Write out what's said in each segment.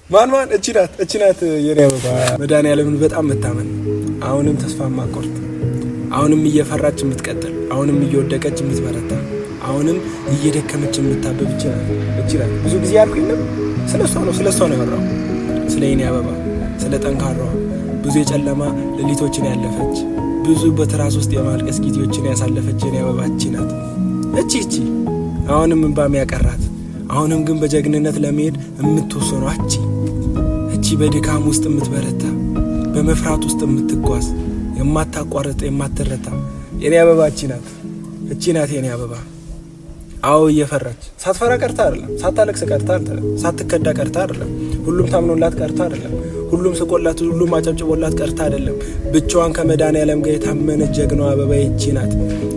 ማን እቺ ናት የኔ አበባ። መድኃኒዓለምን በጣም መታመን፣ አሁንም ተስፋ ማቆርጥ፣ አሁንም እየፈራች የምትቀጥል፣ አሁንም እየወደቀች የምትበረታ፣ አሁንም እየደከመች የምታበብ እቺ ናት። ብዙ ጊዜ ያልኩኝ ስለሷ ነው ያወራው፣ ስለ የኔ አበባ፣ ስለ ጠንካራዋ፣ ብዙ የጨለማ ሌሊቶችን ያለፈች፣ ብዙ በትራስ ውስጥ የማልቀስ ጊዜዎችን ያሳለፈች የኔ አበባ እቺ ናት። እቺ አሁንም እንባም ያቀራት፣ አሁንም ግን በጀግንነት ለመሄድ የምትወሰነው እቺ በድካም ውስጥ የምትበረታ፣ በመፍራት ውስጥ የምትጓዝ፣ የማታቋርጥ የማትረታ የኔ አበባ እቺ ናት የኔ አበባ። አዎ እየፈራች ሳትፈራ ቀርታ አይደለም፣ ሳታለቅስ ቀርታ አይደለም፣ ሳትከዳ ቀርታ አይደለም፣ ሁሉም ታምኖላት ቀርታ አይደለም፣ ሁሉም ስቆላት፣ ሁሉም አጨብጭቦላት ቀርታ አይደለም። ብቻዋን ከመድኃኒዓለም ጋር የታመነች ጀግናዋ አበባ እቺ ናት።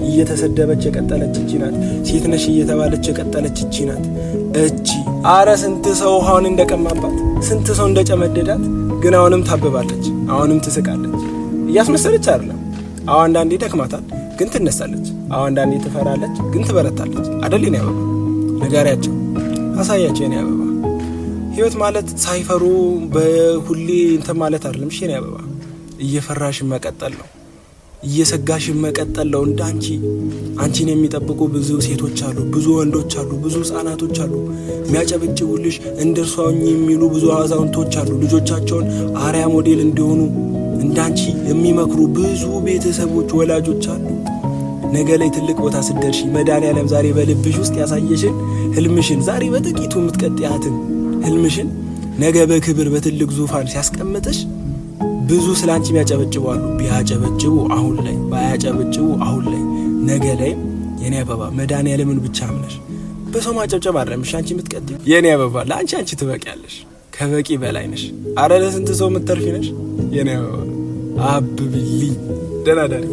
እየተሰደበች የቀጠለች እቺ ናት። ሴት ነሽ እየተባለች የቀጠለች እቺ ናት። አረ ስንት ሰው ውሃውን እንደቀማባት፣ ስንት ሰው እንደጨመደዳት፣ ግን አሁንም ታብባለች፣ አሁንም ትስቃለች። እያስመሰለች አይደለም። አዎ አንዳንዴ ደክማታል፣ ግን ትነሳለች። አዎ አንዳንዴ ትፈራለች፣ ግን ትበረታለች። አይደል የኔ አበባ? ንገሪያቸው፣ አሳያቸው የኔ አበባ። ህይወት ማለት ሳይፈሩ በሁሌ እንትን ማለት አይደለም። እሺ የኔ አበባ፣ እየፈራሽ መቀጠል ነው፣ እየሰጋሽ መቀጠል ነው። እንዳንቺ አንቺን የሚጠብቁ ብዙ ሴቶች አሉ፣ ብዙ ወንዶች አሉ፣ ብዙ ህጻናቶች አሉ፣ የሚያጨበጭቡልሽ እንደርሷኝ የሚሉ ብዙ አዛውንቶች አሉ፣ ልጆቻቸውን አርያ ሞዴል እንዲሆኑ እንዳንቺ የሚመክሩ ብዙ ቤተሰቦች ወላጆች አሉ። ነገ ላይ ትልቅ ቦታ ስትደርሺ መድኃኒዓለም ዛሬ በልብሽ ውስጥ ያሳየሽን ህልምሽን፣ ዛሬ በጥቂቱ የምትቀጥያትን ህልምሽን ነገ በክብር በትልቅ ዙፋን ሲያስቀምጥሽ ብዙ ስላንቺ የሚያጨበጭቡ አሉ። ቢያጨበጭቡ አሁን ላይ፣ ባያጨበጭቡ አሁን ላይ፣ ነገ ላይ የኔ አበባ መድኃኒዓለምን ብቻ አምነሽ በሰው ማጨብጨብ አይደለም እሺ አንቺ የምትቀጥይ የኔ አበባ። ለአንቺ ትበቂያለሽ፣ ከበቂ በላይ ነሽ። አረ ለስንት ሰው የምትተርፊ ነሽ የኔ አበባ። አብብልኝ። ደህና ደሪ